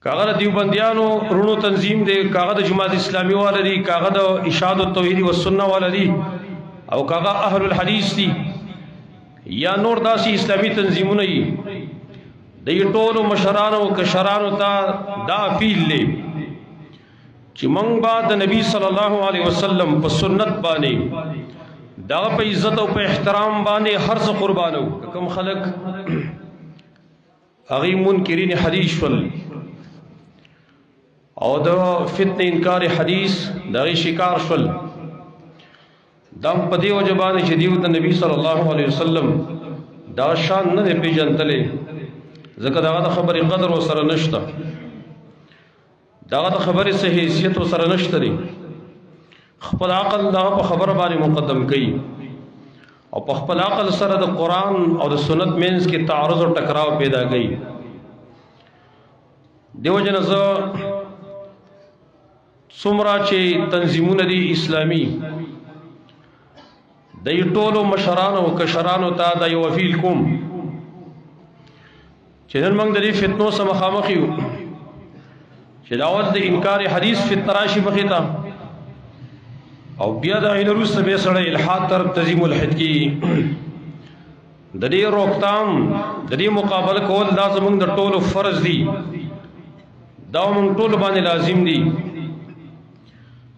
کاغذ دیوبندیانو رونو تنظیم دے، کاغذ جماعت اسلامی والا دی، کاغذ اشاعت التوحید والسنہ والا دی، او کاغذ اهل الحدیث دی یا نور داسی اسلامی تنظیمونه ای د ټولو مشرانو کشرانو ته دا اپیل لے چې موږ با د نبی صلی الله علیه وسلم په سنت باندې دا په عزت او په احترام باندې هر څه قربانو. کوم خلق هغه منکرین حدیث ول او د فتنه انکار حدیث دغه شکار شول، دم په دی وجبان چې دیو د نبی صلی الله علیه وسلم دا شان نه پیژندلې، ځکه دغه خبرې قدر وسره نشته، دغه خبرې صحیح حیثیت وسره نشته دی. خپل عقل دغه په خبره باندې مقدم کړي او په خپل عقل سره د قرآن او د سنت مینس کې تعارض او ټکراو پیدا کړي. دیو جن زه څومره چې تنظیمونه دي اسلامی د ټولو مشرانو او کشرانو ته دا یو اپیل کوم چې نن موږ د دې فتنو سره مخامخ یو چې داوت د انکار حدیث فتنه راشي مخې ته او بیا د عین روس به سره الحاد طرف تزیم الحد کی د دې روکتام د دې مقابله کول دا زموږ د ټولو فرض دي، دا موږ ټول باندې لازم دي.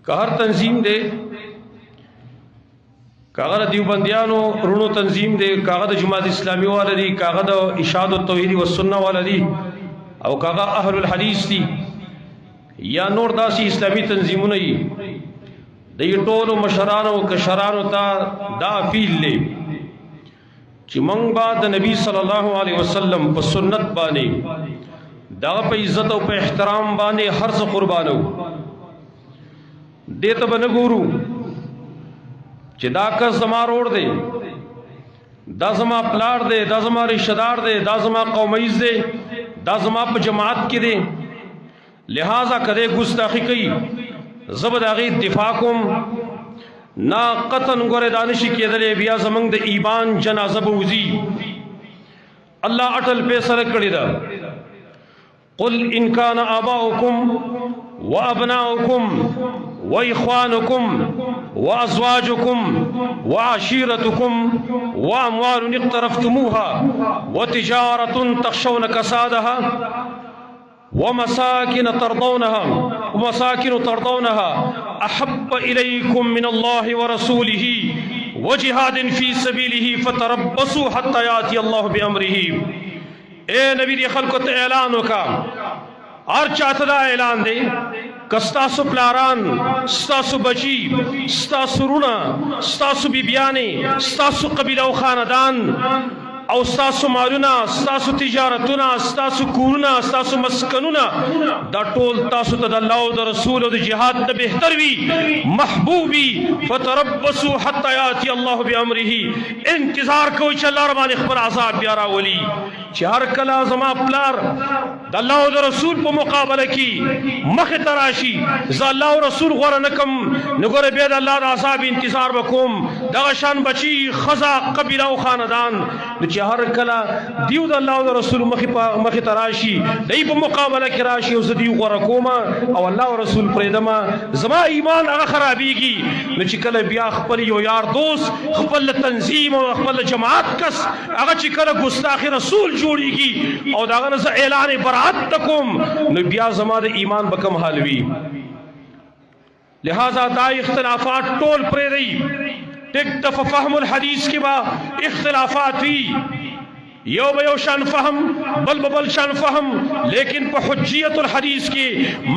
که هر تنظیم دے، کاغذ دیوبندیانو رونو تنظیم دے، کاغذ جماعت اسلامی والا دی، کاغذ اشاعت التوحید والسنہ والا دی، او کاغذ اهل الحدیث دی یا نور داسی اسلامی تنظیمونه ای د ټولو مشرانو کشرانو ته دا اپیل لے چې موږ با د نبی صلی الله علیه وسلم په سنت باندې دا په عزت او په احترام باندې هر څه قربانو. دیتا با نگورو چی دا کس زما روڑ دے، دا زما پلار دے، دا زما رشدار دے، دا زما قومیز دے، دا زما پا جماعت کی دے، لہذا کدے گستاخی کئی زبد آغی دفاع کم نا قطن گورے دانشی کی دلے بیا زمانگ دا ایمان جنازب وزی. اللہ اٹل پہ سرک کردی دا قل ان کان آباؤکم و ابناؤکم وإخوانكم وأزواجكم وعشيرتكم وأموال اقترفتموها وتجارة تخشون كسادها ومساكن ترضونها أحب إليكم من الله ورسوله وجهاد في سبيله فتربصوا حتى يأتي الله بأمره. اے نبی دی خلقت اعلانو کا اور چاہتا دا اعلان دے کستاسو پلاران، ستاسو بچی، ستاسو رونا، ستاسو بیبیانی، ستاسو قبیلہ و خاندان او ستاسو مالونا، ستاسو تجارتونا، ستاسو کورونا، ستاسو مسکنونا دا ټول تاسو ته د الله او د رسول او د جهاد ته بهتر وي محبوبي. فتربصوا حتى ياتي الله بامره. انتظار کوئ چې الله رب باندې خپل عذاب بیا راولي. چې هر کله زما پلار د الله او د رسول په مقابله کې مخ ته راشي، زه الله او رسول غوره نکم، نو ګوره بیا د الله د عذاب انتظار وکوم. دغه شان بچي، ښځه، قبیله او خاندان چې هر کله دیو د الله او د رسول مخ ته راشي، دی په مقابله کې راشي او زه دیو غوره کوم او الله او رسول پرېږدم، زما ایمان هغه خرابېږي. نو چې کله بیا خپل یو یار دوست، خپل تنظیم او خپل جماعت کس هغه چې کله ګستاخ رسول جوړیږي او داغه نه اعلان برات تکوم، نو بیا زما د ایمان به کم حال وي. لہذا دا اختلافات ټول پرېږدئ. ٹک دف فهم الحدیث کی با اختلافات وی، یو بیو شان فهم بل بل شان فهم، لیکن پا حجیت الحدیث کی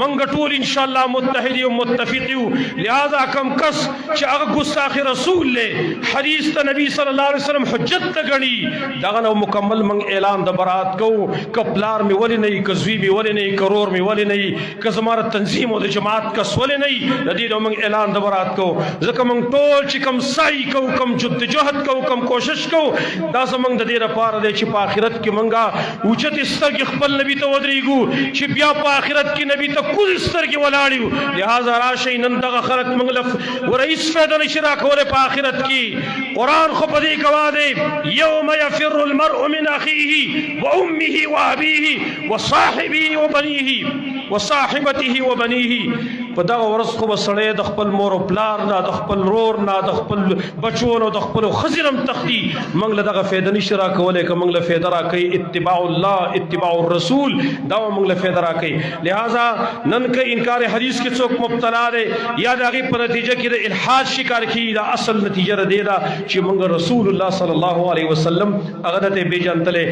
منگ طول انشاءاللہ متحدی و متفقی. لہذا کم کس چا اگر گستاخ رسول لے حدیث تا نبی صلی اللہ علیہ وسلم حجت تا گنی داغنا مکمل منگ اعلان دا برات کو کپلار میں ولی نہیں، کزوی میں ولی نہیں، کرور میں ولی نہیں، کزمارت تنظیم و دا جماعت کس ولی نہیں، ندید منگ اعلان دا برات کو. ذکر منگ طول چی کم سائی کو، کم جد جہد کو، کم کوشش کو، دا سا منگ دا دیر پار دے غواړي چې په آخرت کې منګه اوچت سترګې خپل نبی ته ودرېږو چې بیا په آخرت کې نبی ته کوز سترګې ولاړ یو. لہذا راشئ نن دغه خلک موږ له ورئیس فایده نشي راکولی په آخرت کې. قرآن خو په دې ګواه دی یوم یفر المرء من اخیه وامه وابیه وصاحبه وبنیه وصاحبته وبنیه. په دغه ورځ خو به سړی د خپل مور او پلار نه، د خپل رور نه، د خپل بچو نه، د خپلو ښځې نه هم تښتي. موږ له دغه فایده نشي راکولی. که موږ له فایده راکوي اتباع الله، اتباع الرسول، دا به موږ له فایده راکوي. لہذا نن که انکار حدیث کې څوک مبتلا دی یا د هغې په نتیجه کې د الحاد شکار کېږي، دا اصل نتیجه د دې ده چې موږ رسول الله صلی الله علیه وسلم هغه ته پېژندلی.